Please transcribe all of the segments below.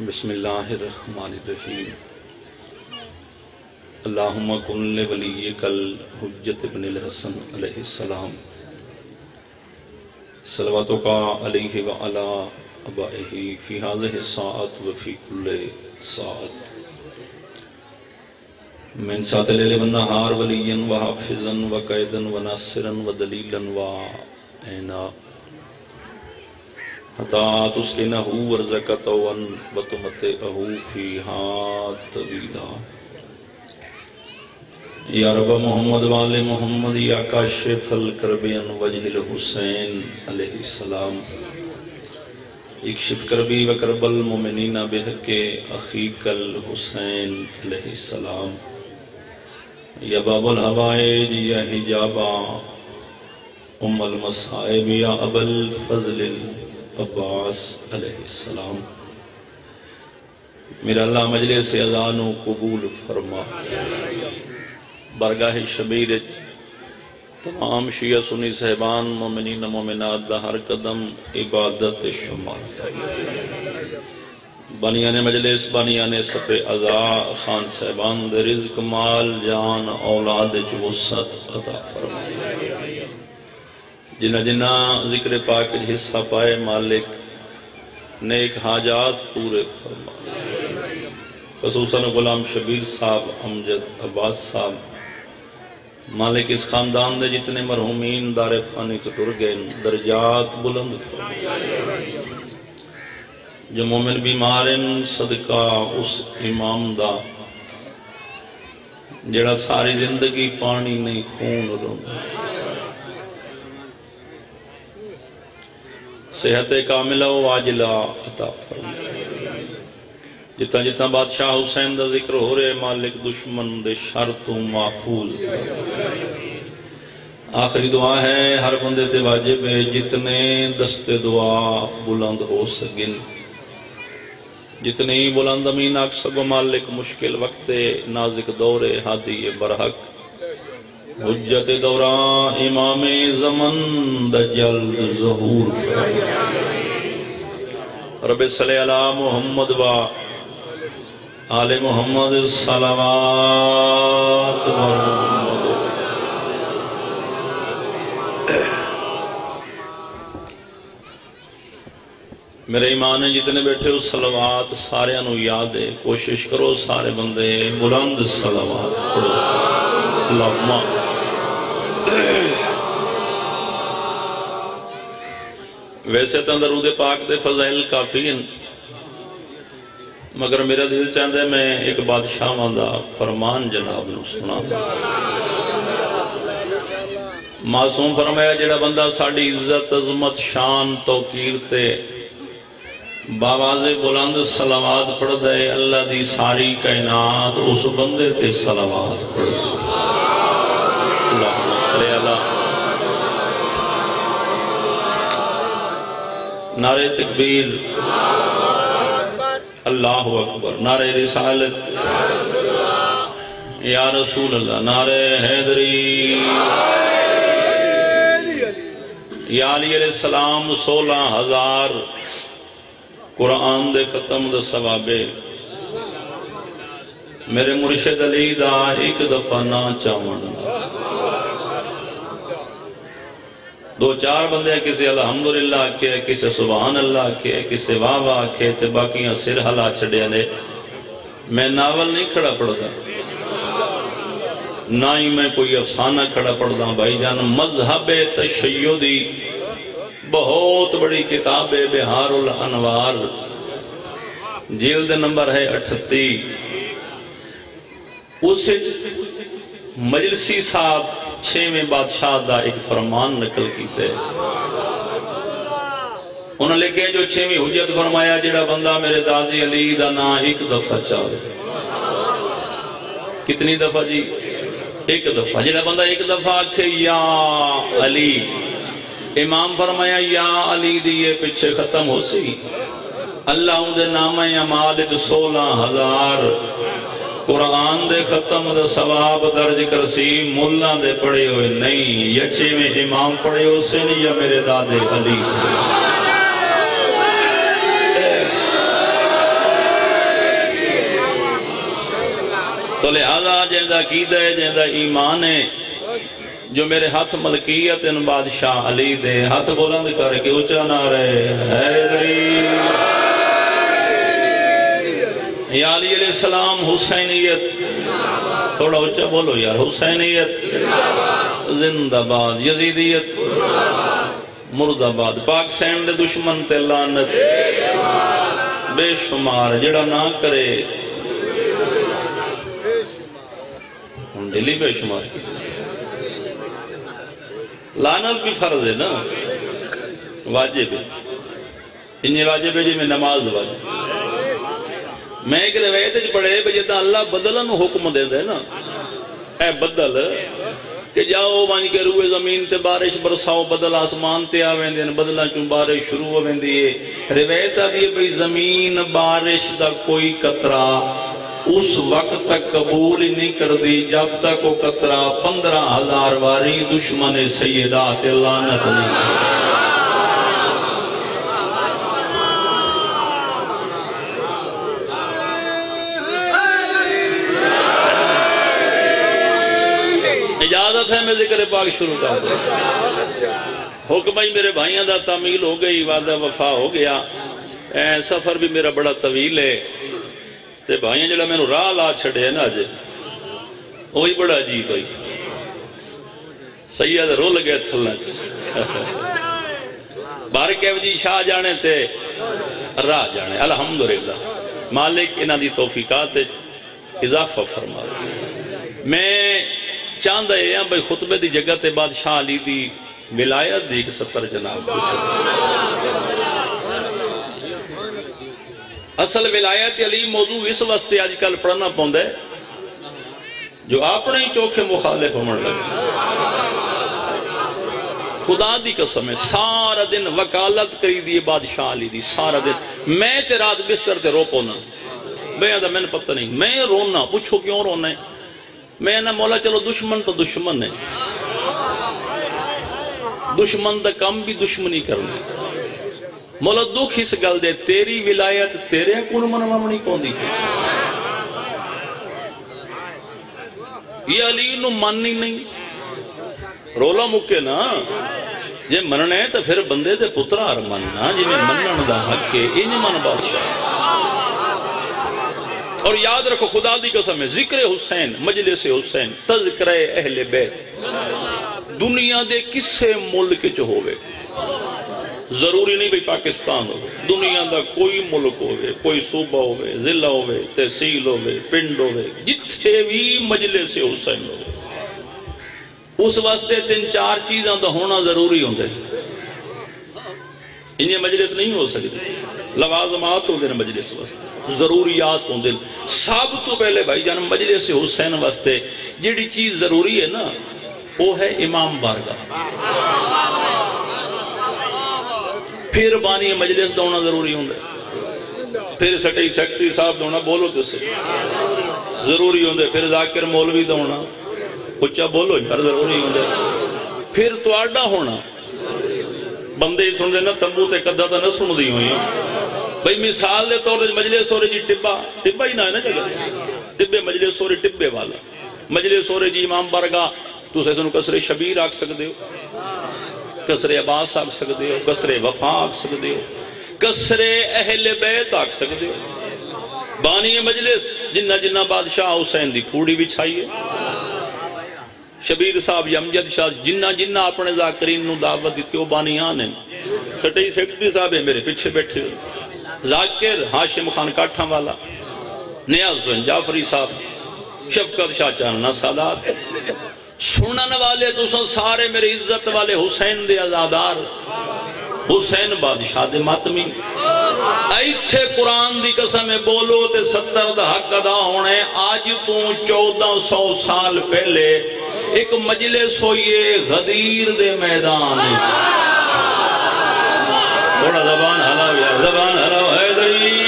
بسم اللہ الرحمن الرحیم اللہم کن لولیک الحجت ابن الحسن علیہ السلام صلواتک علیہ وعلا ابائہ فی هذه الساعت وفی کل ساعت من ساعت اللیل والنہار ولیا وحافظا وقائدا وناصرا ودلیلا وعینا حتی تسکنہ ورزقتہ وتمتعہ فیہا طویلا یا رب محمد وآل محمد یا کاشف الکرب عن وجہ الحسین علیہ السلام اکشف کربی وکرب المؤمنین بحق اخیک الحسین علیہ السلام یا باب الحوائج یا حجابا ام المصائب یا ابا الفضل عباس علیہ السلام میرا اللہ مجلس اذان و قبول فرما برگاہ شبیر تمام شیعہ سنی صحبان مومنین مومنات دا ہر قدم عبادت شمار بنیان مجلس بنیان سفر عزا خان صحبان دے رزق مال جان اولاد وسعت عطا فرما جنہ جنہ ذکر پاک حصہ پائے مالک نیک حاجات پورے فرما خصوصاً غلام شبیر صاحب امجد عباس صاحب مالک اس خاندان دے جتنے مرحومین دار فانی تو ٹر گئے درجات بلند فرما جو مومن بیمارن صدقہ اس امام دا جڑا ساری زندگی پانی نہیں خون روندہ صحت کاملہ و عاجلہ عطا فرما جتنا جتنا بادشاہ حسین دا ذکر ہو رہے مالک دشمن دے شر تو محفوظ آخری دعا ہے ہر بندے تے واجب ہے جتنے دست دعا بلند ہو سکن جتنے بلند امین آکھ سکو مالک مشکل وقت نازک دور ہادی برحق حجت دوران امام زمن دجل ظہور رب صلی اللہ محمد و آل محمد صلوات و محمد میرے ایمان ہے جتنے بیٹھے ہو صلوات سارے انو یاد ہے کوشش کرو سارے بندے بلند صلوات پڑھو اللہم ویسے تو درود پاک دے فضائل کافی ہیں مگر میرا دل چاہتا ہے میں ایک بادشاہ واندہ فرمان جناب نو سنا معصوم فرمایا جڑا بندہ ساڑی عزت عظمت شان توقیر تے باواز بلند صلوات پڑھ دے اللہ دی ساری کائنات اس بندے تے صلوات پڑھ دے اللہم صلی اللہ نعرہ تکبیر اللہ اکبر نعرہ رسالت یا رسول اللہ نعرہ حیدری یا علیہ السلام 16,000 قرآن دے ختم دے ثوابے میرے مرشد علی دا ایک دفعہ نہ چاہمن دو چار بندے کسی الحمدللہ کے کسی سبحان اللہ کے کسی واہ واہ کے تے باقیاں سر حلا چھڑے نے میں ناول نہیں کھڑا پڑھتا نہ ہی میں کوئی افسانہ کھڑا پڑھتا بھائی جان مذہب تشیعی بہت بڑی کتاب ہے بہار الانوار جلد نمبر ہے 38 اس مجلسی صاحب 6ویں بادشاہ دا ایک فرمان نقل کیتے انہوں نے لکھے جو 6ویں حجت فرمایا جڑا بندہ میرے دادی علی دا نا ایک دفعہ چاہے کتنی دفعہ جی ایک دفعہ جڑا بندہ ایک دفعہ آکھے یا علی امام فرمایا یا علی دیئے پچھے ختم ہو سی اللہ ان دے نامہ عمال 16,000 قرآن دے ختم دے ثواب درج کرسی مولا دے پڑھے ہوئے نہیں یچے میں امام پڑھے ہو سے نہیں یا میرے دادے علی تو لہذا جیندہ عقیدہ ہے جیندہ ایمان ہے جو میرے ہاتھ ملکیت ان بادشاہ علی دے ہاتھ بلند کر کے اچھا نہ رہے حیدری یا علی علیہ السلام حسینیت تھوڑا اچھا بولو یار حسینیت زندہ باد یزیدیت مرد آباد پاک سینڈ دشمن تے لعنت بے شمار جڑا نہ کرے دلی بے شمار لعنت بھی فرض ہے نا واجب ہے انہیں واجب ہے جی میں نماز واجب میں ایک روایت جی پڑھے جیتا اللہ بدلن حکم دے دے نا اے بدل کہ جاؤ وانج کے روئے زمین تے بارش برساؤ بدل آسمان تے آویں دے بدلہ چون بارش شروع ہویں دیئے روایت آدھی ہے بھئی زمین بارش دا کوئی قطرہ اس وقت تک قبول نہیں کر دی جب تک وہ قطرہ 15,000 واری دشمن سیدات لعنت نہیں اجازت ہے میں ذکر پاک شروع کر دیں حکم ہی میرے بھائیاں دا تعمیل ہو گئی وعدہ وفا ہو گیا سفر بھی میرا بڑا طویل ہے تے بھائیاں جڑا میں نے راہ لا چھڑے ہیں نا جے وہی بڑا عجیب بھائی سید رو لگے تھلنچ بارکہ وجی شاہ جانے تے راہ جانے الحمدللہ مالک انہاں دی توفیقات اضافہ فرما میں چاندہ یہ ہیں بھئی خطبے دی جگہ تے بادشاہ علی دی ولایت دی ایک 70 جناب اصل ولایت علی موضوع اس واسطے آج کل پڑھنا پوندا ہے جو اپنے ہی چوکھے مخالف ہومن لگے خدا دی قسم ہے سارا دن وکالت کری دی بادشاہ علی دی سارا دن میں تے رات بستر تے رو پونا میں آدھا میں نے پتہ نہیں میں رونا پوچھو کیوں رونا ہے میں نہ مولا چلو دشمن تو دشمن ہے دشمن دا کم بھی دشمنی کرنے مولا دکھ اس گل دے تیری ولایت تیرے کون منوامنی کون دی یہ علی نو ماننی نہیں رولا مکے نا جے مننے تو پھر بندے دے پترار مننا جی میں منن دا حق کے انج من بادشاہ اور یاد رکھو خدا دی قسم ہے ذکر حسین مجلس حسین تذکرہ اہل بیت دنیا دے کسے ملک چ ہوئے ضروری نہیں بھئی پاکستان ہوئے دنیا دا کوئی ملک ہوئے کوئی صوبہ ہوئے ضلع ہوئے تحصیل ہوئے پنڈ ہوئے جتھے بھی مجلس حسین ہوئے اس واسطے 3-4 چیزاں دا ہونا ضروری ہوندے انہیں مجلس نہیں ہو سکتے لوازمات ہوندے ہیں مجلس واسطے ضروریات ہوندے ہیں سب تو پہلے بھائی جان مجلس حسین واسطے جیڑی چیز ضروری ہے نا وہ ہے امام بارگاہ پھر بانی مجلس دونا ضروری ہوندے پھر سیکٹری صاحب دونا بولو تو سے ضروری ہوندے پھر ذاکر مولوی دونا کچھا بولو یار ضروری ہوندے پھر تو آڈا ہونا بندے ہی سن دے نا تنبو تے قدہ تا نہ سن دی ہوئی بھئی مثال دے طور دے مجلس ہو رہے جی ٹبا ہی نہ ہے نا جگہ ٹبے مجلس ہو رہے ٹبے والا مجلس ہو رہے جی امام بارگاہ تو سے سنو کسر شبیر آکھ سکتے ہو کسر عباس آکھ سکتے ہو کسر وفا آکھ سکتے ہو کسر اہل بیت آکھ سکتے ہو بانی مجلس جنہ جنہ بادشاہ حسین دی پھوڑی بھی چھائیے شبیر صاحب یا امجد شاہ جنہ جنہ اپنے ذاکرین نو دعوت دیتی ہو بانی آنے سیکٹری صاحب ہے میرے پیچھے بیٹھے ذاکر ہاشم خان کاٹھاں والا نیاز حسین جعفری صاحب شفقت شاہ چاننا سادات سنن والے تو سارے میرے عزت والے حسین دے ازادار حسین بادشاہ دے ماتمی ایتھے قرآن دی قسم بولو تے 70 دا حق ادا ہونے آج تو 1400 سال پہلے ایک مجلس ہوئیے غدیر دے میدان تھوڑا زبان ہلاو یا زبان ہلاو حیدری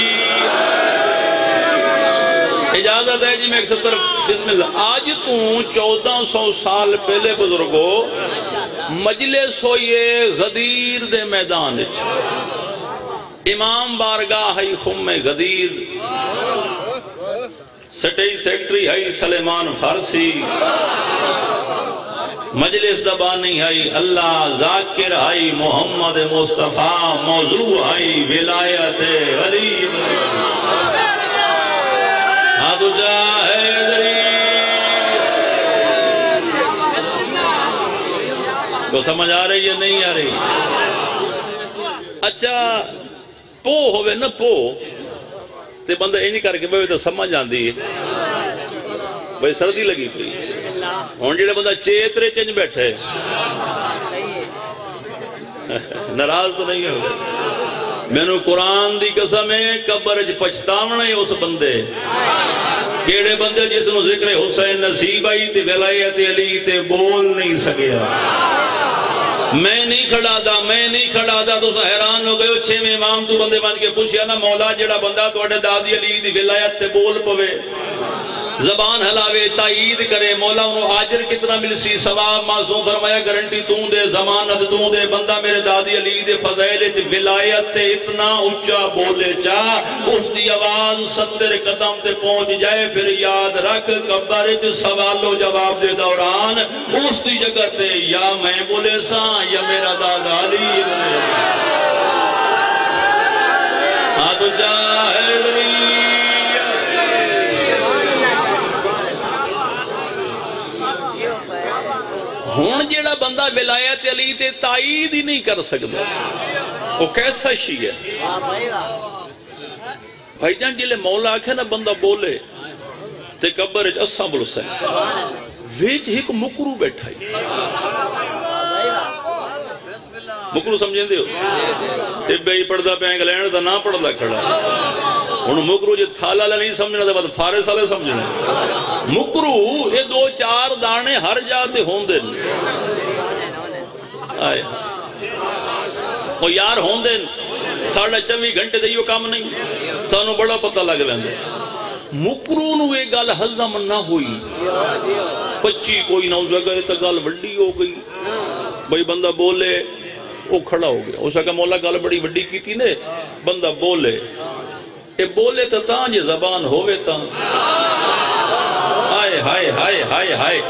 اجازت ہے جی میں 170 بسم اللہ آج تو 1400 سال پہلے بزرگو مجلس ہوئیے غدیر دے میدان امام بارگاہ ہی خم غدیر سٹیج سیکٹری ہے سلیمان فارسی، مجلس دبانی ہے اللہ ذاکر ہے محمد مصطفیٰ، موضوع ہے ولایت علی آدھو جاہدری۔ تو سمجھ آ رہی ہے نہیں آ رہی؟ اچھا پو ہوئے نا پو تے بندہ یہ نہیں کر کے بھائی تو سمجھ آندی ہے بھائی سردی لگی پئی ہوں جڑا بندہ چیترے چنج بیٹھے ناراض تو نہیں ہوگا؟ میں نے قرآن دی قسم ہے قبر وچ پچھتاونا ہے اس بندے کیڑے بندے جس نو ذکر حسین نصیب آئی تے ولایت علی تے بول نہیں سکیا۔ میں نہیں کھڑا دا تو حیران ہو گئے چھویں امام تو بندے بن کے پوچھیا نا مولا جڑا بندہ تواڈے دادی علی دی ولایت تے بول پوے زبان ہلاوے تائید کرے مولا انہوں آجر کتنا مل سی ثواب معصوم فرمایا گارنٹی توں دے ضمانت توں دے بندہ میرے دادی علی دے فضائل وچ ولایت تے اتنا اونچا بولے چاہ اس دی آواز 70 قدم تے پہنچ جائے پھر یاد رکھ قبر وچ سوال و جواب دے دوران اس دی جگہ تے یا میں بولے سا یا میرا دادا علی بولے آدھو جاہدری۔ ہون جیڑا بندہ ولایت علی تے تائید ہی نہیں کر سکتا وہ کیسا شیعہ ہے؟ بھائی جان جلے مولا آکھے نا بندہ بولے تے قبر اچ اساں بلسا ہے ویچ ایک مکرو بیٹھا ہے مکرو سمجھیں دے ہو ٹبے ہی پڑھدا پہ انگلینڈ دا نہ پڑھدا کھڑا انہوں مکرو جی تھالا لے نہیں سمجھنا دے بعد فارس والے سمجھنا مکرو یہ 2-4 دانے ہر جاتے ہون دے آئے وہ یار ہون دے 24 گھنٹے دے یہ کام نہیں سانو بڑا پتہ لگ لیندے مکرو نو ایک گال ہضم نہ ہوئی 25 کوئی نہ ہو گئے تو گال بڑی ہو گئی بھئی بندہ بولے وہ کھڑا ہو گیا اس کا مولا گال بڑی بڑی کی تھی نے بندہ بولے اے بولے تو تاں جے زبان ہوئے تاں ہائے ہائے ہائے ہائے ہائے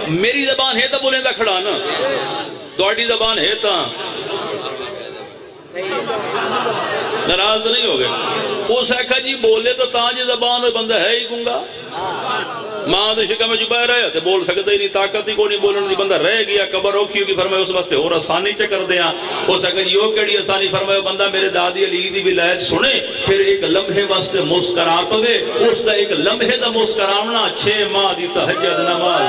میری زبان ہے تا بولیں دا کھڑا نا دوڑی زبان ہے تا ناراض تو نہیں ہو گئے وہ سیکھا جی بولے تو تاں جے زبان ہوئے بندہ ہے ہی گونگا ماں دے شکا میں چھپائے رہے تے بول سکتے ہی نہیں طاقت ہی کو نہیں بولنے دی بندہ رہ گیا قبر روکی ہوگی فرمائے اس واسطے اور آسانی چکر دیا وہ سکتا جی وہ کیڑی آسانی فرمائے بندہ میرے دادی علی دی ولایت سنے پھر ایک لمحے واسطے مسکرا پوے اس دا ایک لمحے دا مسکراونا 6 ماہ دی تہجد نماز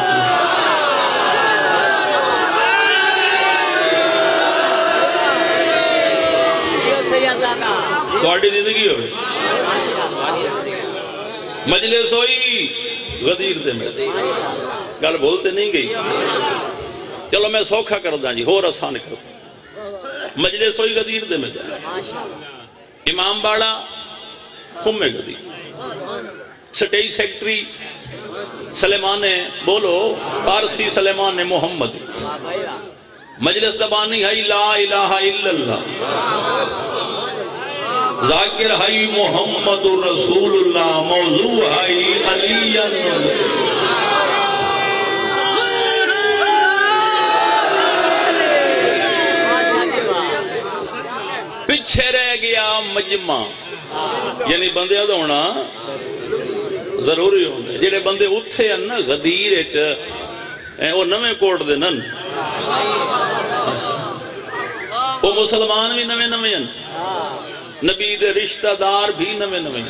تواڈی زندگی ہوئے مجلس ہوئی غدیر دے میں گل بولتے نہیں گئی چلو میں سوکھا کر دا جی ہو آسان کر مجلس ہوئی غدیر دے میں امام باڑا خم غدیر سٹیج سیکٹری سلیمان بولو فارسی سلیمان محمد مجلس دبانی ہے لا الہ الا اللہ ذاکر ہے محمد رسول اللہ موضوع ہے علی پیچھے رہ گیا مجمع یعنی بندے ہونا ضروری ہوندے جڑے بندے اٹھے ہیں نا غدیر وہ نویں کوٹ دے نن وہ مسلمان بھی نویں ہیں نبی دے رشتہ دار بھی نویں ہیں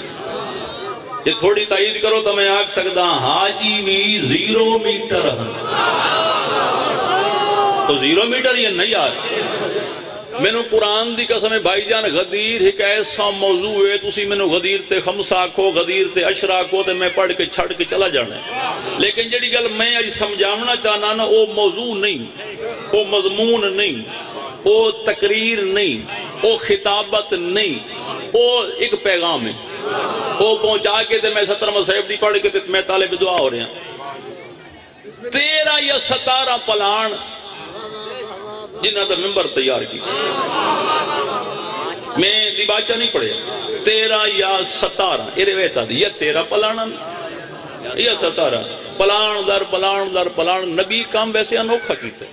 یہ تھوڑی تائید کرو تو میں آکھ سکتا حاجی بھی 0 میٹر ہیں تو 0 میٹر یہ نہیں یار میں نے قرآن دی قسم بھائی جان غدیر ایک ایسا موضوع ہے تسی میں نے غدیر تے خمسہ کو غدیر تے عشرہ کو تے میں پڑھ کے چھڑ کے چلا جانا ہے لیکن جڑی گل میں آج سمجھاونا چاہنا نا وہ موضوع نہیں وہ مضمون نہیں وہ تقریر نہیں وہ خطابت نہیں وہ ایک پیغام ہے وہ پہنچا کے تے میں 17 مصحف دی پڑھ کے تے میں طالب دعا ہو رہے ہیں 13 یا 17 پلان جنہ دا ممبر تیار کی میں دیباچہ نہیں پڑھے 13 یا 17 یہ روایت دی یا 13 پلانا یہ ستارہ پلان در پلان در پلان. نبی کام ویسے انوکھا کیتا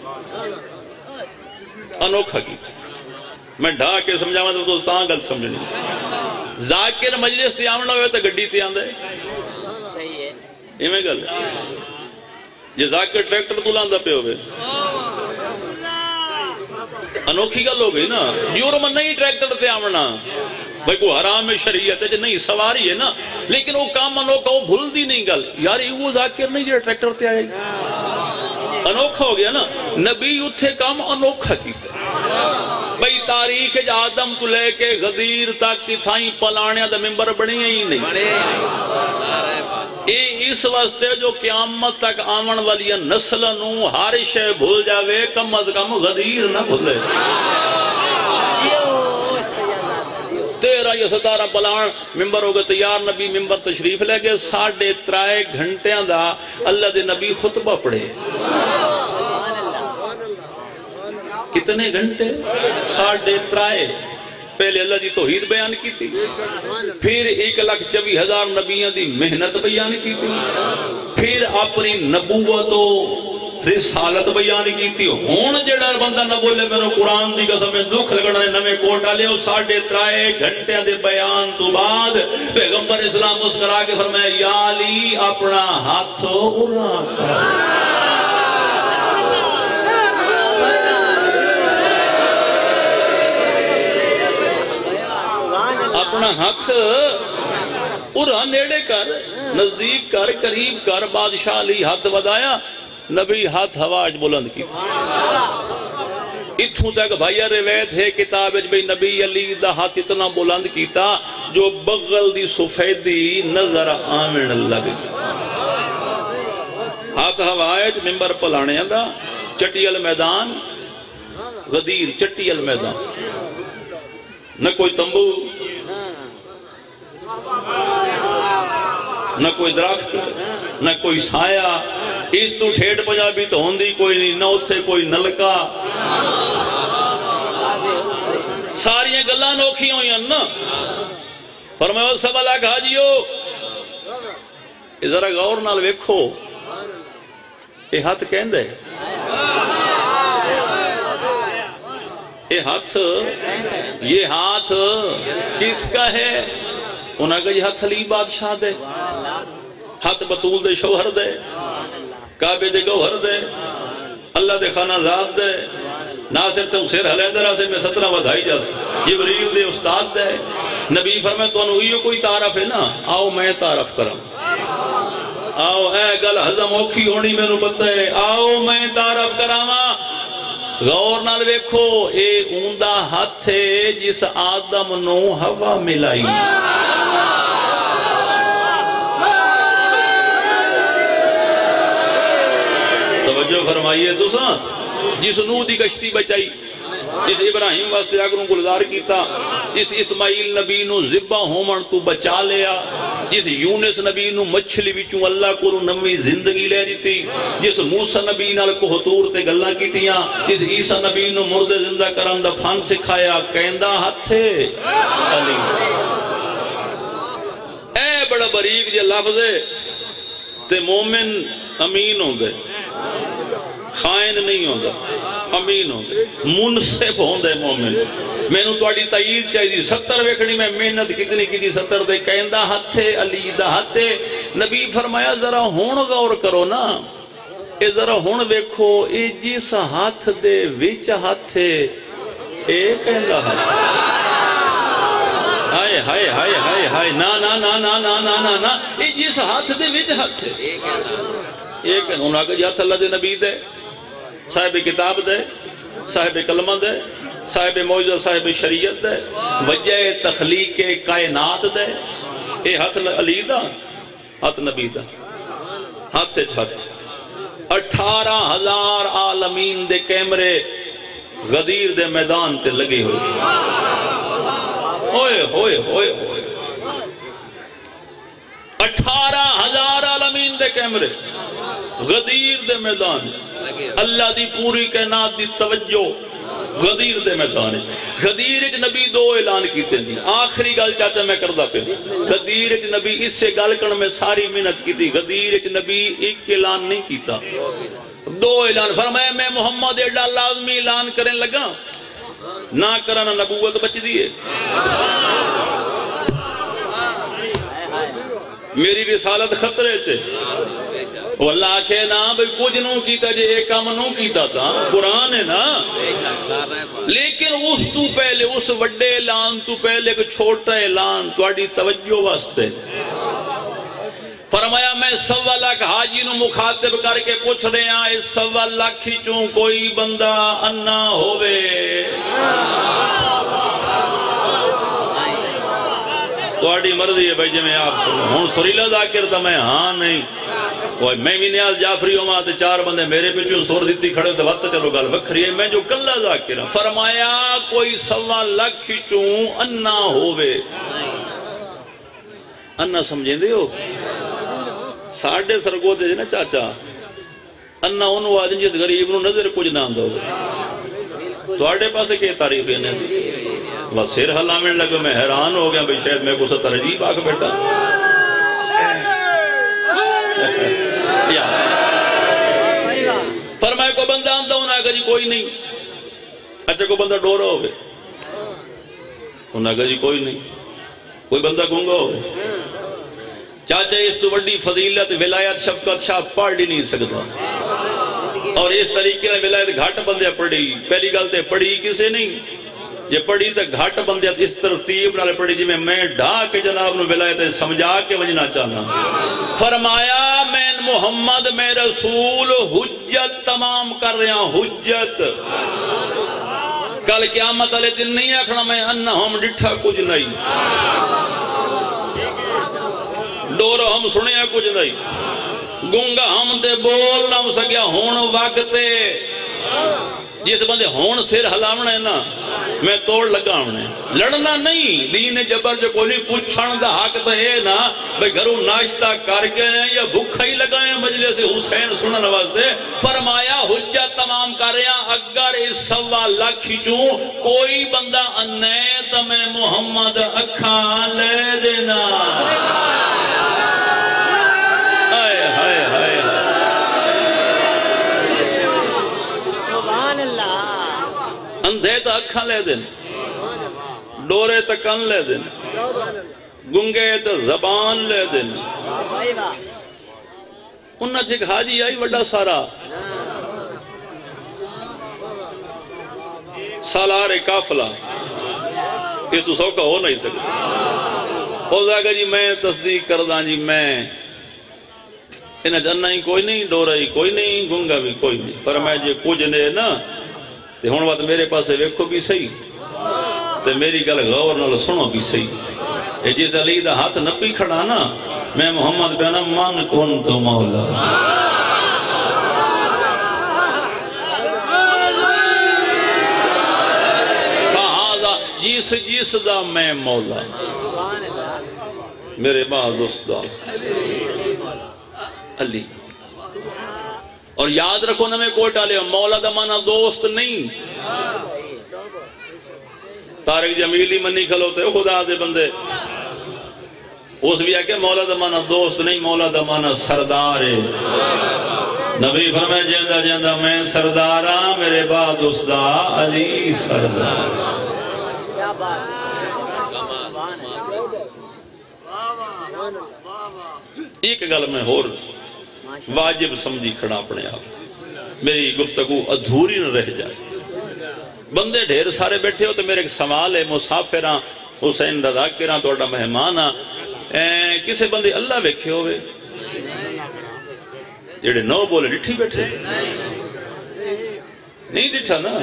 انوکھا کیتا. میں ڈھا کے سمجھا تو تاں گل سمجھنی. ذاکر مجلس تے آمنا ہوئے تو گڈی تے آندے صحیح ہے. یہ میں گل یہ ذاکر ٹریکٹر تو لاندہ پہ ہوئے انوکھی گل ہو گئی نا. جرم نہیں ٹریکٹر تے آمنا بھائی کوئی حرام شریعت ہے نہیں سواری ہے نا, لیکن وہ کام انوکھا وہ بھول دی نہیں گل یار یہ وہ ذاکر نہیں جو ٹریکٹر تے آئے انوکھا ہو گیا نا. نبی اتھے کام انوکھا کیتا بھئی تاریخ آدم کو لے کے غدیر تک کی تھائیں پلانیاں دا ممبر بنی ہی نہیں. اس واسطے جو قیامت تک آمن والی نسل نو ہر شے بھول جاوے کم از کم غدیر نہ بھولے. تیرہ یا 17 پلان ممبر ہو گئے تیار. نبی ممبر تشریف لے گئے 3.5 گھنٹیاں دا اللہ دے نبی خطبہ پڑھے. کتنے گھنٹے 3.5. پہلے اللہ دی توحید بیان کی تھی, پھر 1,24,000 نبیوں دی محنت بیان کی تھی, پھر اپنی نبوت و رسالت بیان کی تھی. ہون جڑا بندہ نہ بولے میں قرآن دی قسم دکھ لگنا نویں کوٹ ڈالے. 3.5 گھنٹے دے بیان تو بعد پیغمبر اسلام مسکرا کے فرمایا یا علی اپنا ہاتھ اڑا اپنا ہاتھ ارا نیڑے کر نزدیک کر قریب کر. بادشاہ علی ہاتھ ودایا. نبی ہاتھ ہواج بلند کی. اتھوں تک بھائیہ روایت ہے کتاب بھئی نبی علی دا ہاتھ اتنا بلند کیتا جو بغل دی سفیدی نظر آمن لگ گئی. ہاتھ ہواج ممبر پلانے دا چٹی المیدان غدیر چٹی المیدان. نہ کوئی تمبو نہ کوئی درخت نہ کوئی سایہ. اس تو ٹھیٹ پنجابی تو ہوندی کوئی نہیں. نہ اتھے کوئی نلکا. ساریاں گلاں نوکھی ہوئی ہیں نا. فرمایا سب اللہ کہا جیو ذرا غور نال ویکھو یہ ہاتھ کہندے یہ ہاتھ کس کا ہے. انہاں کا یہ ہاتھ علی بادشاہ دے, ہاتھ بطول دے شوہر دے, کعبے دے گوہر دے, اللہ دے خانہ ذات دے, ناصر تے حسین حلیدرہ سے میں 17 ودھائی جاس, جبریل دے استاد دے. نبی فرمائے تو انہوں یہ کوئی تعارف ہے نا, آؤ میں تعارف کروں. آؤ اے گل حضم اوکھی ہونی میں نو پتہ ہے, آؤ میں تعارف کراما. غور نال ویکھو اے اوندہ ہاتھ ہے جس آدم نو ہوا ملائی. توجہ فرمائیے تو ساں. جس نوح دی کشتی بچائی, جس ابراہیم واسطے اگروں گلزار کیتا, جس اسماعیل نبی نو ذبح ہومن تو بچا لیا, جس یونس نبی نو مچھلی وچوں اللہ کو نمی زندگی لے دیتی, جس موسیٰ نبی نال کوہتور تے گلاں کیتیاں, جس عیسیٰ نبی نو مردے زندہ کرن دا فن سکھایا, کہندا ہتھے علی. اے بڑا باریک جے لفظ ہے تے مومن امین ہوندے, خائن نہیں ہوندہ, امین ہوندے, منصف ہوندے مومن. میں نو تو اڈی تائید چاہی دی 70 ویکھنی میں محنت کتنی کی دی 70 دے کہندہ ہتھے علی دا ہتھے. نبی فرمایا ذرا ہون غور کرو نا, اے ذرا ہون ویکھو اے جس ہاتھ دے وچ ہتھے اے کہندہ ہتھے. ہائے ہائے ہائے ہائے ہائے نا نا نا نا نا نا نا نا اے جس ہاتھ دے وچ ہتھے اے کہندہ. انہاں کہ ہاتھ اللہ دے نبی دے, صاحب کتاب دے, صاحب کلمہ دے, صاحب موجزہ, صاحب شریعت دے, وجہ تخلیق کائنات دے. اے ہاتھ علی دا, ہاتھ نبی دا, ہاتھ چھت. 18,000 عالمین دے کیمرے غدیر دے میدان تے لگے ہوئے. ہوئے ہوئے ہوئے ہوئے 18,000 عالمین دے کیمرے غدیر دے میدان. اللہ دی پوری کائنات دی توجہ غدیر دے میدان غدیر وچ نبی دو اعلان کیتے ہیں آخری گل چاچا میں کردا پیا غدیر وچ نبی اس سے گل کرن میں ساری محنت کیتی غدیر وچ نبی ایک اعلان نہیں کیتا دو اعلان فرمایا میں محمد ایڈا لازمی اعلان کرنے لگا نہ کرنا نبوت بچ دیئے میری رسالت خطرے چھے وہ اللہ کہنا بھئی کچھ نو کیتا جے ایک کام نو کیتا تھا قرآن ہے نا لیکن اس تو پہلے اس وڈے اعلان تو پہلے ایک چھوٹا اعلان تواڈی توجہ واسطے فرمایا میں 1.25 لاکھ حاجی نو مخاطب کر کے پوچھ رہے ہیں اس 1.25 لاکھ چوں کوئی بندہ انا ہووے تواڈی مرضی ہے بھائی جی میں آپ سنوں ہوں سریلا ذاکر تھا میں ہاں نہیں میں بھی نیاز جعفری ہوں تے 4 بندے میرے پیچھے سور دیتی کھڑے تے وقت چلو گل وکھری ہے میں جو کلا ذاکر ہوں فرمایا کوئی 1.25 لاکھ چوں انا ہووے انا سمجھیں دے ہو ساڑھے سرگو دے نا چاچا انا انہوں آدم جس غریب نو نظر کچھ نہ آندہ ہوگا تو آڑے پاسے کے تعریف ہے وہ سر حلامیں لگو میں حیران ہو گیا بھئی شاید میں کو ستر عجیب آکھ بیٹا فرمائے کو بندہ آندہ ہونا کہ جی کوئی نہیں اچھا کو بندہ ڈورا ہوگے انہوں نے کہا جی کوئی نہیں کوئی بندہ گونگا ہوگے چاچا اس تو بڑی فضیلت ولایت شفقت شاہ پڑھ ہی نہیں سکتا اور اس طریقے میں ولایت گھاٹ بندے پڑھی پہلی گلتے پڑھی کسے نہیں یہ پڑھی تو گھاٹ بندے اس ترتیب نالے پڑھی جی میں ڈھا کے جناب نو ولایت سمجھا کے وجنا چاہنا فرمایا میں محمد میں رسول حجت تمام کر رہا ہوں حجت کل قیامت والے دن نہیں آکھنا میں انہ ہم ڈٹھا کچھ نہیں ڈورا ہم سنیا کچھ نہیں گونگا ہم تے بول نہ سکیا ہون وقتے جس بندے ہون سر ہلاونا ہے نا میں توڑ لگا ہونے لڑنا نہیں دین جبر جو کوئی پوچھن دا حق تو ہے نا بھئی گھروں ناشتہ کر کے یا بھکھا ہی لگائیں مجلس حسین سنن واسطے فرمایا حجت تمام کر رہا اگر اس 1.25 لاکھ چوں کوئی بندہ انے تو میں محمد اکھاں لے دینا اندھے تا اکھاں لے دن ڈورے تا کن لے دن گنگے تا زبان لے دن انہاں چک حاجی آئی وڈا سارا سالار کافلہ یہ تو سوکا ہو نہیں سکتا ہو جائے گا جی میں تصدیق کرداں جی میں انہاں جنہ ہی کوئی نہیں ڈورا ہی کوئی نہیں گنگا بھی کوئی نہیں پر میں جی کچھ نے نا تے ہون بات میرے پاس ویکھو بھی صحیح تے میری گل غور نال سنو بھی صحیح اے جس علی دا ہاتھ نپی کھڑا نا میں محمد بیانا من کون تو مولا فہذا جس دا میں مولا میرے بعد اس دا علی اور یاد رکھو نہ میں کوٹا لے مولا دا مانا دوست نہیں طارق جمیلی منی کھلوتے خدا دے بندے اس بھی ہے کہ مولا دا مانا دوست نہیں مولا دا مانا سردار ہے نبی فرمائے جیندہ جیندہ میں سردارہ میرے بعد اس دا علی سردار ایک گل میں اور واجب سمجھی کھڑا اپنے آپ میری گفتگو ادھوری نہ رہ جائے بندے ڈھیر سارے بیٹھے ہو تو میرے ایک سوال ہے مسافران حسین دا ذاکران تو اڈا مہمانا کسے بندے اللہ بیکھے ہوئے جیڑے نو بولے ڈٹھی بیٹھے نہیں ڈٹھا نا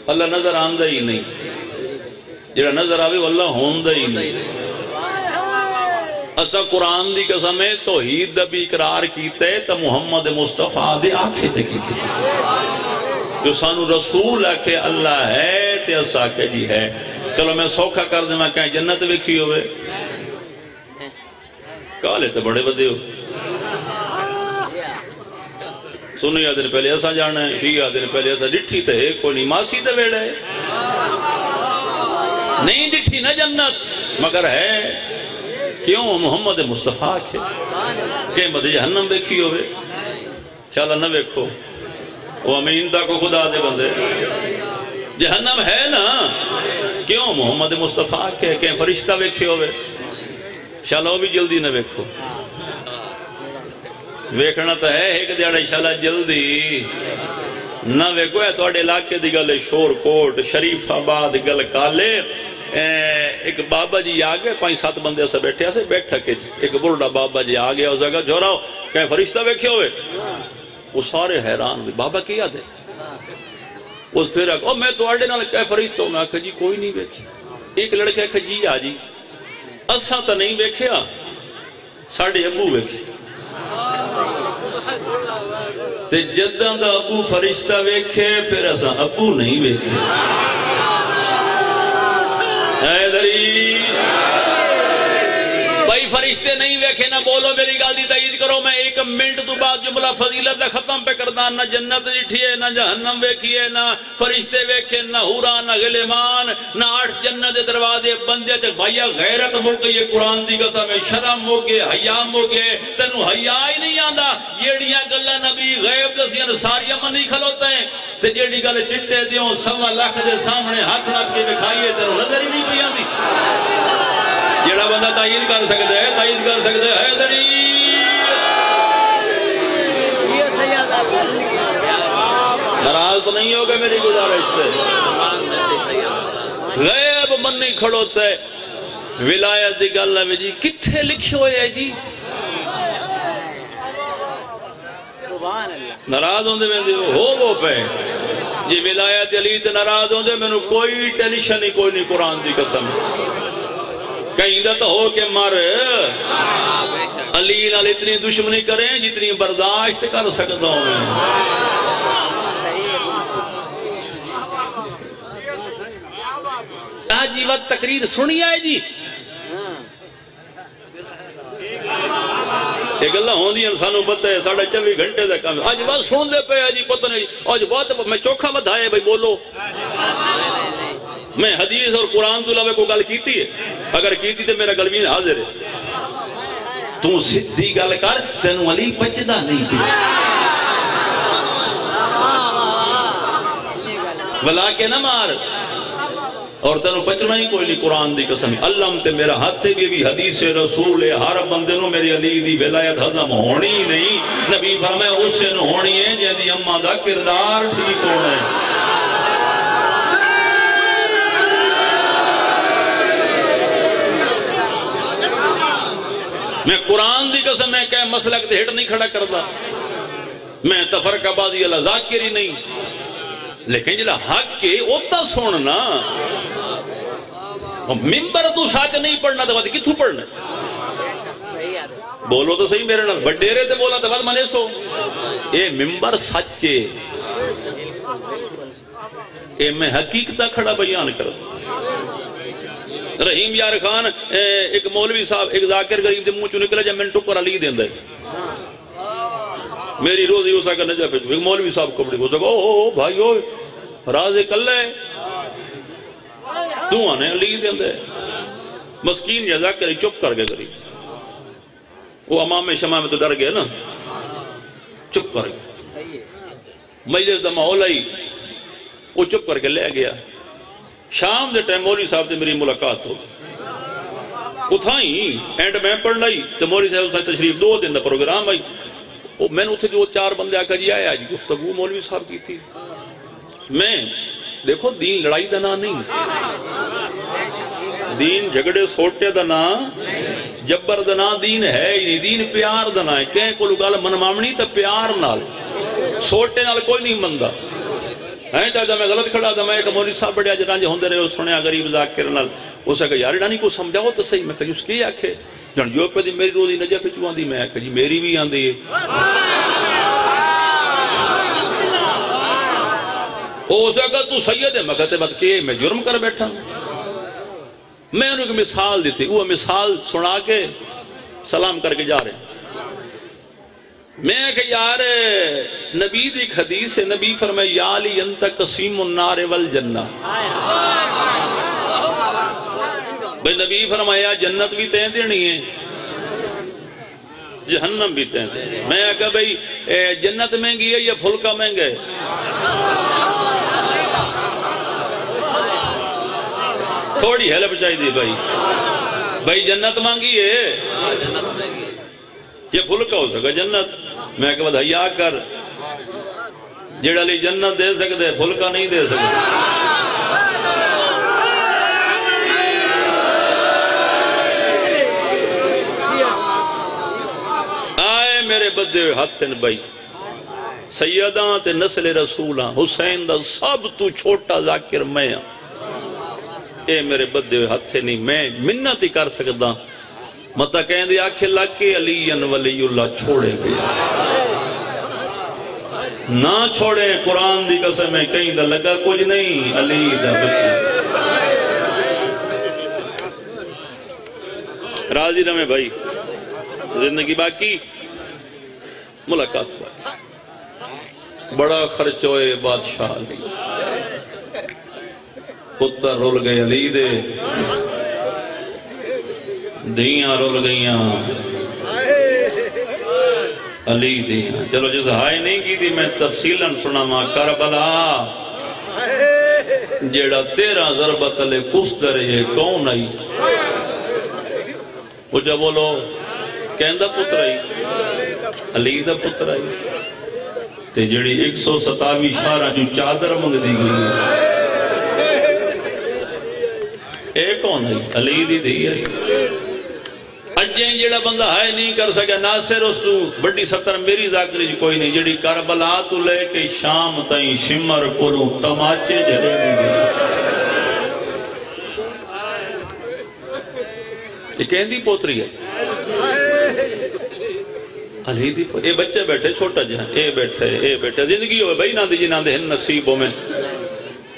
اللہ نظر آندہ ہی نہیں جیڑا نظر آوے وہ اللہ ہوندہ ہی نہیں اسا قرآن دی قسم ہے توحید دا بھی اقرار کیتے تو محمد مصطفیٰ دے آنکھیں تے کیتے جو سانو رسول آکھے اللہ ہے تے اسا آکھے جی ہے چلو میں سوکھا کر دیں میں کہیں جنت ویکھی ہوئے کالے تے بڑے بدے ہو سنی آدھے پہلے ایسا جانا ہے، شیعہ آدھے پہلے ایسا ڈٹھی تے کوئی نہیں ماسی تے ویڑا ہے نہیں ڈٹھی نہ جنت مگر ہے کیوں محمد مصطفیٰ کے قیمت جہنم دیکھی ہوئے چالا نہ ویکھو وہ امین تا کو خدا دے بندے جہنم ہے نا کیوں محمد مصطفیٰ کے کہیں فرشتہ ویکھے ہوئے چالا وہ بھی جلدی نہ ویکھو ویکھنا تو ہے ایک دیڑا چالا جلدی نہ ویکھو ہے توڑے علاقے دی گل شور کوٹ شریف آباد گل کالے ایک بابا جی آگئے 5-7 بندے سے بیٹھے سے بیٹھا کے ایک بلڈا بابا جی آگئے اس جگہ جھوڑاؤ کہیں فرشتہ ویکھے ہوئے وہ سارے حیران ہوئے بابا کیا دے اس پھر آگا میں تو آڑے نال کہیں فرشتہ ہوں میں آکھا جی کوئی نہیں ویکھے ایک لڑکے آکھا جی آجی اساں تا نہیں ویکھیا ساڑھے ابو ویکھے تے جدہ دا ابو فرشتہ ویکھے پھر اساں ابو نہیں ویکھے حیدری بھائی فرشتے نہیں ویکھے نہ بولو میری گال دی تائید کرو میں 1 منٹ تو بعد جملہ فضیلت دا ختم پہ کردان نہ جنت جٹھیے نہ جہنم ویکھیے نہ فرشتے ویکھے نہ حورا نہ غلمان نہ 8 جنت دروازے بندے تک بھائیا غیرت ہو گئی یہ قرآن دی قسم ہے شرم ہو گئے حیام ہو گئے تنو حیا ہی نہیں آندا جیڑیاں گلہ نبی غیب دسیاں ساریاں منی کھلوتا ہے تے جیڑی گل چٹے دیوں 1.25 لاکھ دے سامنے ہاتھ رکھ کے دکھائیے تنو نظر ہی نہیں پئی آندی جیڑا بندہ تائید کر سکتا ہے حیدری ناراض تو نہیں ہوگا میری گزارش سے غیب من نہیں کھڑوتا ہے ولایت دی گل ہے جی کتھے لکھے ہوئے ہے جی ناراض ہوندے میں ہو وہ پہ جی ولایت علی تے ناراض ہوندے میں نے کوئی ٹینشن نہیں کوئی نہیں قرآن دی قسم کہیں دا تو ہو کہ مر علی نال اتنی دشمنی کریں جتنی برداشت کر سکتا ہوں میں آج جی وقت تقریر سنی آئے جی ایک اللہ ہوں دی انسانوں پتہ ہے 24 گھنٹے دا کام آج بات سن دے پہ آجی پتہ نہیں آج بات میں چوکھا بدھائے بھائی بولو میں حدیث اور قرآن تو علاوہ کو گل کیتی ہے اگر کیتی تو میرا گلوین حاضر ہے تو سدھی گل کر تینو علی بچدا نہیں پی بلا کے نہ مار اور تینو بچنا ہی کوئی نہیں قرآن دی قسم اللہ تے میرا ہاتھ بھی حدیث رسول ہے ہر بندے نو میری علی دی ولایت ہضم ہونی نہیں نبی فرمایا اس سے نو ہونی ہے جیدی اماں دا کردار ٹھیک ہونا ہے میں قرآن دی قسم میں کہ مسلک دے ہٹ نہیں کھڑا کرتا میں تفرقہ بازی اللہ ذاکری نہیں لیکن جلہ حق کے اوتا سننا ممبر تو ساچ نہیں پڑھنا تو بعد کتھو پڑھنا بولو تو صحیح میرے نال بڑیرے تے بولا تو بعد منے سو اے ممبر سچے اے میں حقیقتہ کھڑا بیان کر رحیم یار خان ایک مولوی صاحب ایک ذاکر غریب دے منہ چو نکلا جب میں نے ٹکر علی دیں دے میری روزی ہو سکا نجا پہ ایک مولوی صاحب کپڑی ہو سکا او بھائی او راز کل ہے تو آنے علی دیں دے مسکین یا ذاکر چپ کر گئے غریب وہ امام شمع میں تو ڈر گئے نا چپ کر گئے مجلس دا ماحول آئی وہ چپ کر کے لے گیا شام دے ٹائم مولوی صاحب سے میری ملاقات ہو اتھائیں اینڈ میں پڑھ لائی تو مولوی صاحب تشریف 2 دن دا پروگرام آئی میں نے اتھے جو 4 بندے آکا جی آئے آج گفتگو مولوی صاحب کی تھی میں دیکھو دین لڑائی دنا نہیں دین جھگڑے سوٹے دنا جبر دنا دین ہے ہی دین پیار دنا ہے کہیں کو لگال من مامنی تا پیار نال سوٹے نال کوئی نہیں مندہ ہیں چاہتا میں غلط کھڑا تھا میں ایک مولوی صاحب بڑے اجران جو ہوندے رہے ہو سنیا غریب ذاکر نال اسے کہا یار ڈانی کو سمجھاؤ تو صحیح میں کہا اس کی آکھے جن جو پہ دی میری روزی نجا پہ چوان دی میں آکھا جی میری بھی آن دی اسے کہا تو سید ہے میں کہتے بات کہ میں جرم کر بیٹھا میں انہوں کی مثال دی تھی وہ مثال سنا کے سلام کر کے جا رہے میں کہ یار نبی دی ایک حدیث ہے، نبی فرمائے یا علی انت قسیم النار والجنہ، بھئی نبی فرمایا جنت بھی تین دینی ہے جہنم بھی تین دینی ہے۔ میں کہا بھئی جنت مہنگی ہے یا پھلکا مہنگا ہے؟ تھوڑی ہیلپ چاہیے دی بھائی جنت مانگی ہے یہ پھلکا ہو سکا جنت؟ میں کہا بدھایا کر جیڑا لی جنت دے سکتے پھلکا نہیں دے سکتے۔ آئے میرے بدے ہوئے ہاتھن بھائی سیداں تے نسل رسولاں حسین دا سب تو چھوٹا ذاکر میں ہاں، اے میرے بدے ہوئے ہاتھے نہیں میں منت ہی کر سکتا مطا کہیں دے آکھے لکے علی ولی اللہ چھوڑے گیا نہ چھوڑے قرآن دی قسم ہے کہیں دا لگا کچھ نہیں علی دا بچہ راضی رہے بھائی زندگی باقی ملاقات باقی بڑا خرچ ہوئے بادشاہ علی پتر رول گئے علی دے دیاں رول گئیاں علی دیاں چلو جس ہائے نہیں کی تھی میں تفصیلاً سنا ماں کربلا جیڑا 13 ضربت علی کس یہ کون آئی پوچھا بولو کہندہ پتر آئی علی دا پتر آئی تے جیڑی 127 شارہ جو چادر منگ دی گئی اے کون آئی علی دی دی آئی اجیں جیڑا بندہ ہائے نہیں کر سکیا ناصر اس تو بڑی 70 میری ذاکری کوئی نہیں جیڑی کربلا تو لے کے شام تائیں شمر کولوں تماچے جڑے دی یہ کہیں دی پوتری ہے علی دی اے بچے بیٹھے چھوٹا جہاں اے بیٹھے زندگی ہوئے بھائی ناندی جی ناندے ہن نصیبوں میں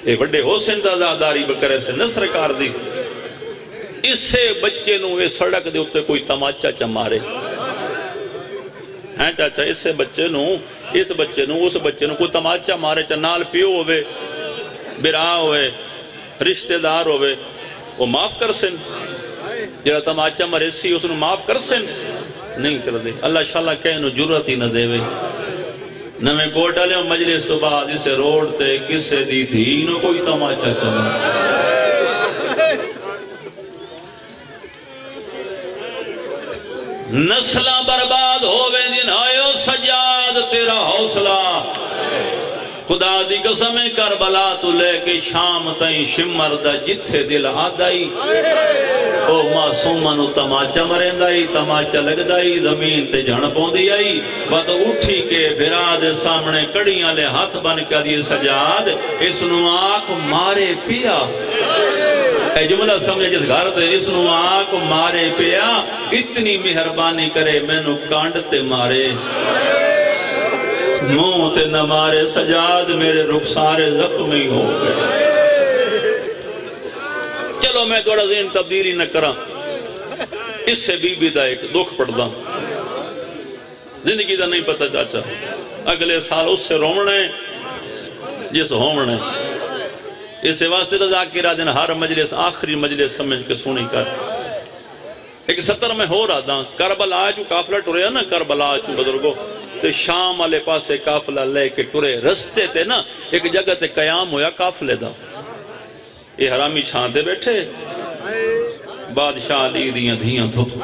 اے بڑے حسین دا زاداری بکرے سے نصر کار دی اس سے بچے نو اے سڑک دے اتے کوئی تماچا چمارے ہیں چاچا اس بچے نو اس بچے نو کوئی تماچا مارے چنال پیو ہوئے برا ہوئے رشتہ دار ہوئے وہ معاف کر سن جڑا تماچا مرے سی اس نو معاف کر سن نہیں کر دے اللہ شاءاللہ کہے نو جرت ہی نہ دے وے نہ میں کوٹا لے مجلس تو بعد اسے روڈ تے کسے دی تھی نو کوئی تماچا چمارے نسلہ برباد ہوئے دن آئیو سجاد تیرا حوصلہ خدا دی قسم کربلا تو لے کے شام تائیں شمر دا جتھے دل آدائی او معصومانو تماچا مرندائی تماچا لگدائی زمین تے جھن پوندی آئی بات اٹھی کے بھراد سامنے کڑیاں لے ہاتھ بن کر یہ سجاد اس نو آنکھ مارے پیا اے جملہ سمجھے جس گھر تے اس نو آنکھ مارے پیا اتنی مہربانی کرے میں نو کانڈتے مارے منہ تے نہ مارے سجاد میرے رخسارے زخمی ہو گئے چلو میں تھوڑا ذہن تبدیلی نہ کرا اس سے بی دا ایک دکھ پڑتا زندگی دا نہیں پتہ چاچا اگلے سال اس سے رومنے جس ہومنے اس سے واسطے رضا کی را دن ہر مجلس آخری مجلس سمجھ کے سنی کر ایک 70 میں ہو رہا تھا کربلا چو کافلہ ٹوریا نا کربلا چو بزرگو تے شام والے پاسے کافلہ لے کے ٹورے رستے تے نا ایک جگہ تے قیام ہویا کافلے دا یہ حرامی چھانتے بیٹھے بادشاہ علی دیاں دھیاں دھپ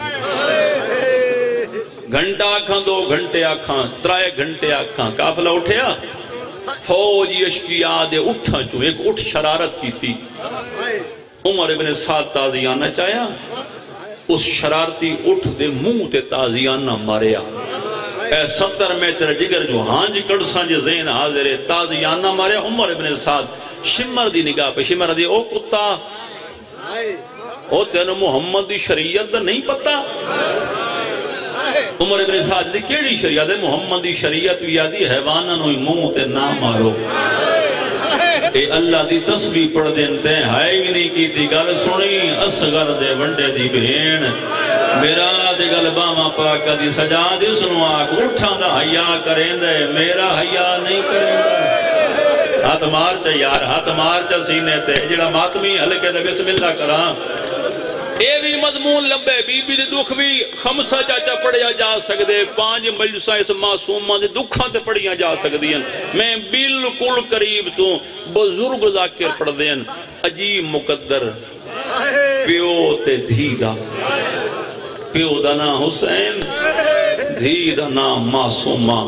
گھنٹہ آکھاں 2 گھنٹے آکھاں 3 گھنٹے آکھاں کافلہ اٹھیا فوج اشکیا دے اٹھا چو ایک اٹھ شرارت کی تھی عمر ابن سعد تازیانہ چاہیا اس شرارتی اٹھ دے منہ تے تازیانہ ماریا اے 70 میں تیرے جگر جو ہانج کڑساں جے زین حاضرے تازیانہ ماریا عمر ابن سعد شمر دی نگاہ پہ شمر دی او کتا او تینو محمد دی شریعت دا نہیں پتا عمر ابن سعد دی کیڑی شریعت ہے محمد دی شریعت ویادی حیوانہ نوی منہ تے نہ مارو اے اللہ دی تسبیح پڑھ دین تے ہائے بھی نہیں کی تھی گل سنی اصغر دے ونڈے دی بہین میرا دے گل باواں پاکاں دی سجاد اس نو آکھ اٹھاں دا حیا کریندا ہے میرا حیا نہیں کریندا ہاتھ مار چا یار ہاتھ مار چا سینے تے جڑا ماتمی ہلکے دے بسم اللہ کراں اے بھی مضمون لمبے بی بی دے دکھ بھی خمسہ چاچا پڑھیا جا سکدے 5 مجلسہ اس معصومہ دے دکھاں تے پڑھیا جا سکدیاں میں بالکل قریب تو بزرگ ذاکر پڑھ دین عجیب مقدر پیو تے دھی دا پیو دا نا حسین دھی دا نا معصومہ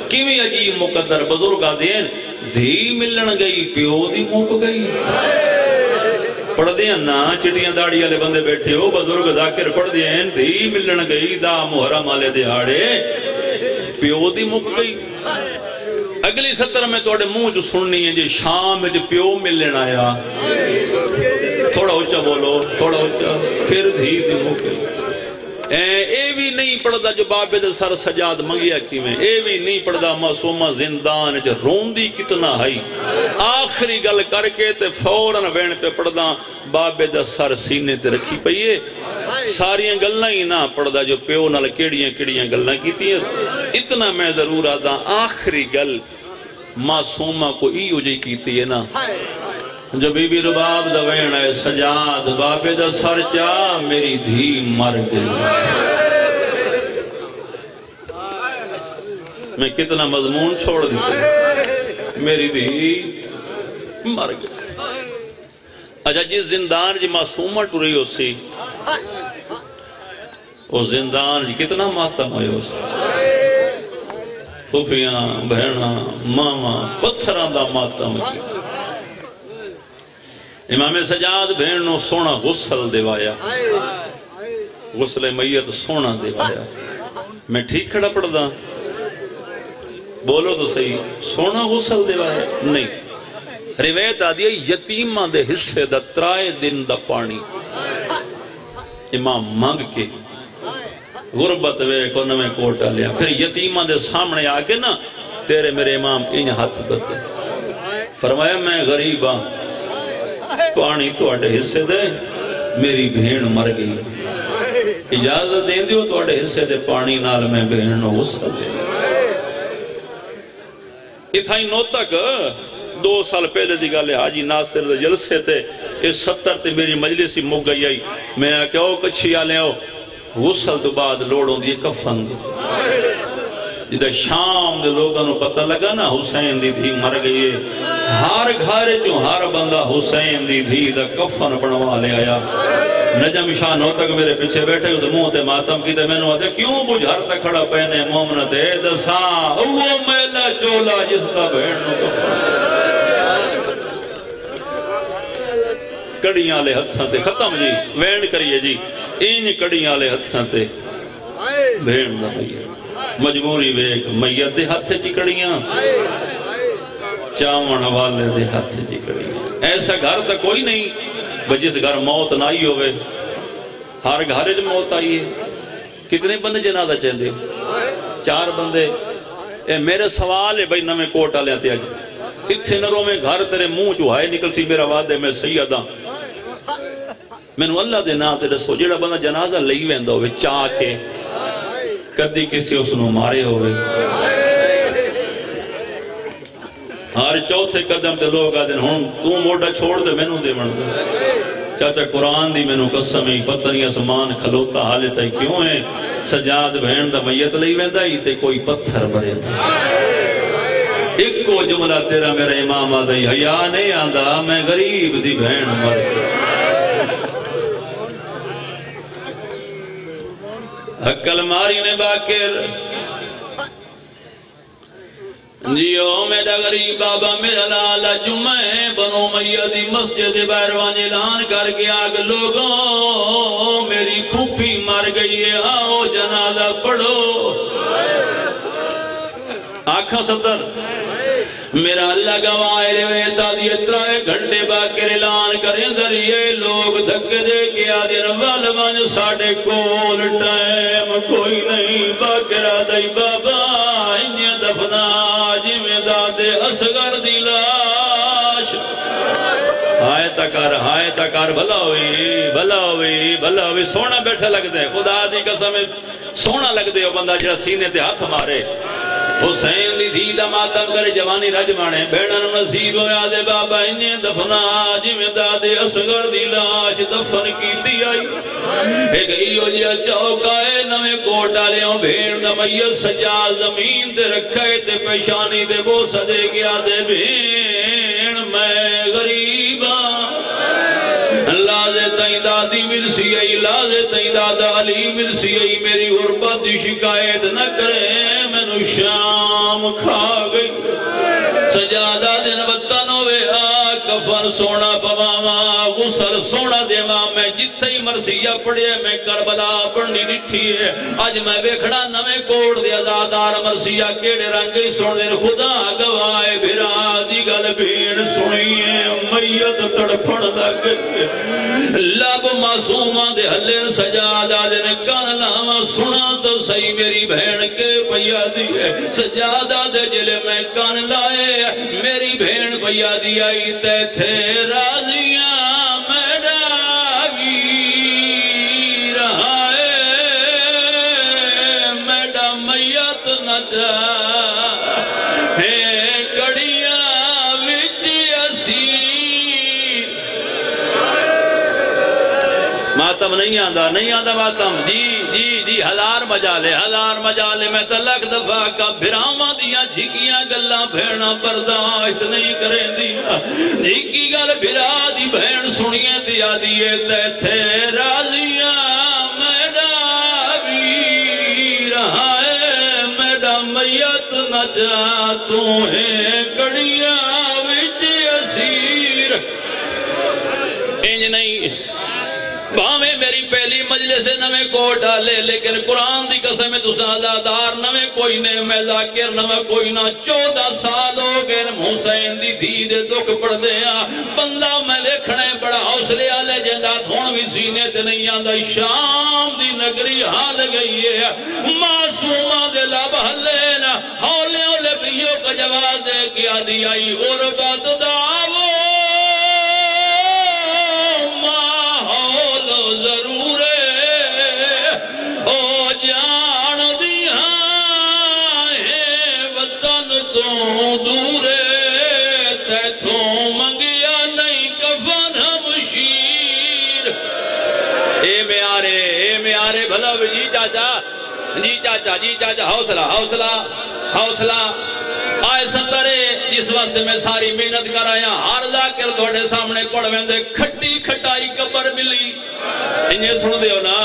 کیویں عجیب مقدر بزرگا دین دھی ملن گئی پیو دی موک گئی پڑھ دیا نا چٹیاں داڑی والے بندے بیٹھے ہو بزرگ ذاکر پڑھ دیا ہیں دھی ملن گئی دا محرم والے دہاڑے پیو دی مک گئی اگلی سطر میں توڑے منہ جو سننی ہے جی شام میں جو پیو ملن آیا تھوڑا اچھا بولو تھوڑا اچھا پھر دھی دی مک گئی اے بھی نہیں پڑھدا جو بابے دے سر سجاد منگیا کی میں اے بھی نہیں پڑھدا معصومہ زندان جو روندی کتنا ہائی آخری گل کر کے تے فوراً وین پہ پڑھدا بابے دے سر سینے تے رکھی پئیے ساریاں گلنا ہی نہ پڑھدا جو پیو نال کیڑیاں گلنا کیتی ہیں اتنا میں ضرور آدھا آخری گل معصومہ کو ایو جی کیتی ہے نا جو بی بی رباب دا وین ہے سجاد بابے دا سر چاہ میری دھی مر گئی میں کتنا مضمون چھوڑ دیتا میری دھی مر گئی اچھا جس زندان جی معصومہ ٹوری ہو سی وہ زندان جی کتنا ماتم ہوئے ہو سی پھوپیاں بہناں ماما پتھران دا ماتم ہوئے امام سجاد بہنوں سونا غسل دیوایا غسل میت سونا دیوایا میں ٹھیک کھڑا پڑھ دا بولو تو صحیح سونا غسل دیوایا نہیں روایت آدھی ہے یتیمہ دے حصے دا 3 دن دا پانی امام مانگ کے غربت وے کو نویں کوٹا لیا پھر یتیمہ دے سامنے آگے نا تیرے میرے امام انہیں ہاتھ بتے فرمایا میں غریب ہاں پانی توڑے حصے دے میری بھین مر گئی اجازت دیں دیو توڑے حصے دے پانی نال میں بھین نو غصہ دے اتھائی نو تک 2 سال پہلے دی گالے حاجی ناصر دے جلسے تے اس 70 تے میری مجلسی مک گئی آئی میں آکے او کچھی آلے ہو غسل تو بعد لوڑوں دی کفن دی جدہ شام دے لوگاں نو پتہ لگا نا حسین دی دھی مر گئی ہے ہر گھارے جو ہر بندہ حسین دی دھی دا کفن بنوا لے آیا نجم شاہ نو تک میرے پیچھے بیٹھے اس منہ تے ماتم کی تے میں نے آدھے کیوں بجھر تک کھڑا پہنے مومنت ہے دساں وہ میلا چولا جس کا بہن نو کفن کڑیاں لے ہتھاں تے ختم جی وینڈ کریے جی این کڑیاں لے ہتھاں تے بہن دا بھئی مجبوری ویک میت دے ہتھ چی کڑیاں چاون والے دے ہاتھ جی کڑی ایسا گھر تا کوئی نہیں جس گھر موت نہ آئی ہوئے ہر گھر جو موت آئی ہے کتنے بندے جنازہ چاہتے 4 بندے اے میرے سوال ہے بھئی نویں کوٹا لیاتے آج اتھے نروں میں گھر تیرے منہ چوہائے نکل سی میرا وعدے میں سیدہ میں نے اللہ دے نا تے رسو جیڑا بندہ جنازہ لئی ویندہ ہوئے چاہ کے کدی کسی اس نو مارے ہوئے ہر چوتھے قدم تے لوگ آدھیں ہون تو موڑا چھوڑ دے میں نو دے مردے چاچا قرآن دی میں نو قسم ہی پتنی اسمان کھلوتا حالے تائی کیوں ہے سجاد بہن دا میت لئی ویندہ ہی تے کوئی پتھر بھرے ایک کو جملہ تیرا میرا امام آدھا ہی حیاء نہیں آدھا میں غریب دی بہن مر حقل ماری نے باکر جیو میرا غریب بابا میرا لالا جمعہ ہے بنو میدی مسجد بیروان اعلان کر کے آگ لوگوں میری پھوپھی مر گئی ہے آؤ جنازہ پڑھو آنکھاں ستر میرا اللہ گواہ روایت آدھی 3 گھنٹے باکر اعلان کریں دریئے لوگ دھکے دے کے آدھی روال بان ساڑھے کول ٹائم کوئی نہیں باکر آدھی بابا انہیں دفنا جی میں دادے اصغر دی لاش آئے تا کر بھلا ہوئی سونا بیٹھا لگ دے خدا دی قسم سونا لگ دے بندہ جڑا سینے تے ہاتھ مارے حسین دی دھی دا ماتم کرے جوانی رج مانے بینن نصیب ہویا دے بابا انہیں دفنا جی میں دادے اصغر دی لاش دفن کیتی آئی ایک ایو جیا چوکائے نوے کوٹا لیوں بھیڑ دا میت سجا زمین دے رکھے تے پیشانی دے وہ سجے گیا دے بھیڑ میں غریباں لازے تائیں دادی مرسی آئی لازے تائیں دادا علی مرسی آئی میری غربت دی شکایت نہ کرے میں نو شام کھا گئی سجادہ دن وطن ہوئے کفن سونا پواما غسل سونا دیما میں جتھے ہی مرسیہ پڑھے میں کربلا پڑھنی نٹھی ہے آج میں بیکھڑا نمیں کوڑ دے ازادار مرسیہ کیڑے رنگی سونے خدا گوائے بھرا دی گل بھیڑ سنیے میت تڑپڑ لگ لب معصومہ دے حلین سجادہ دن کان لاما سنا تو صحیح میری بہن کے پیا دی ہے سجادہ دے جلے میں کان لائے میری بہن پیا دی آئی تے تھے راضیاں میڈا ویر آئے میڈا میت نچا ہے کڑیاں وچ اسیر ماتم نہیں آندہ ماتم جی ہزار مجالے میں تلک دفعہ کا بھراما دیا جھگیاں گلہ بھیڑا برداشت نہیں کریں دیا جھگی گل بھرا دی بھیڑ سنیے دیا دیئے تیتھے راضیاں میڈا ویر آئے میڈا میت نچا تو ہے کڑیاں وچ اسیر انج نہیں باہمیں میری پہلی مجلس نمیں کو ڈالے لیکن قرآن دی قسم تو سازادار نمیں کوئی نے میں ذاکر نمیں کوئی نہ 14 سال ہو گئے حسین دی دھی دے دکھ پڑ دیا بندہ میں دیکھنے بڑا حوصلے آلے جندہ دھون بھی سینے تے نہیں آندہ شام دی نگری حال گئی ہے معصومہ دے لب حلینا ہولے ہولے بیوں کا جواز دے کیا دی آئی غربت دعوو ضرور او جان دیا ہے وطن تو دور تیتھوں منگیا نہیں کفن ہمشیر اے میں آرے بھلا جی چاچا حوصلہ آئے سندرے جس وقت میں ساری محنت کر آیا ہر ذاکر تھوڑے سامنے پڑھ میں دے کھٹی کھٹائی قبر ملی انہیں سن دے ہو نا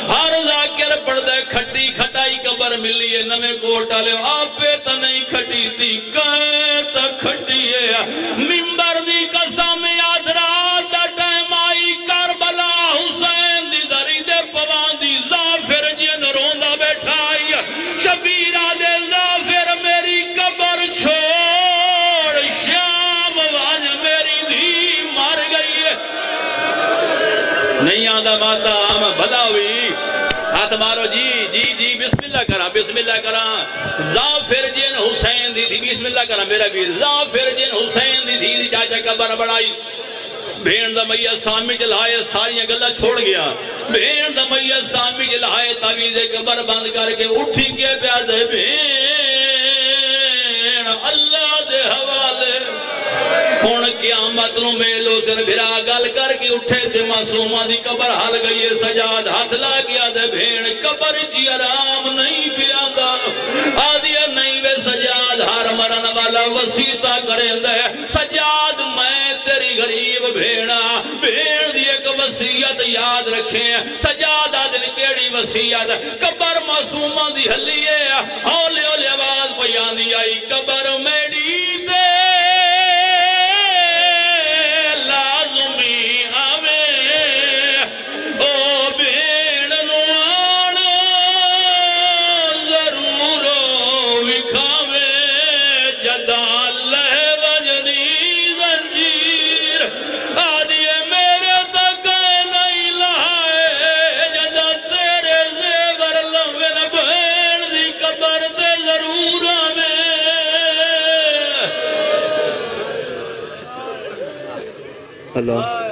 ہر ذاکر پڑھ دے کھٹی کھٹائی قبر ملی ہے نمیں کوٹا لے آپ پہ تا نہیں کھٹی تھی کہیں تا کھٹی ہے ممبر دی قسم یاد رات دا ٹائم آئی کربلا حسین دی دری دے پوان دی زافر جن روندہ بیٹھا آئی شبیرہ دے زافر میری قبر چھوڑ شام واج میری دھی مار گئی ہے نہیں آندہ ماتا ہم بھلا ہوئی ہاتھ مارو جی بسم اللہ کرا زافر جن حسین دی بسم اللہ کرا میرا ویر زافر جن حسین دی چاچا قبر بڑھائی بھین دا میت سامی چلائے ساریاں گلہ چھوڑ گیا بھین دا میت سامی چلائے تعویذ قبر بند کر کے اٹھی کے پیادے بھین اللہ دے حوالے ہون قیامت نو میلو سن بھرا گل کر کے اٹھے تے معصومہ دی قبر حل گئی ہے سجاد ہاتھ لا گیا دے بھین قبر جی آرام نہیں پیادا آدیا نہیں وے سجاد ہر مرن والا وسیطہ کریں دے سجاد میں تیری غریب بھیڑا بھیڑ دی ایک وسیعت یاد رکھیں سجاد آدن کیڑی وسیعت قبر معصومہ دی حلیے ہولے ہولے آواز بیان دی آئی قبر میڈی تے اللہ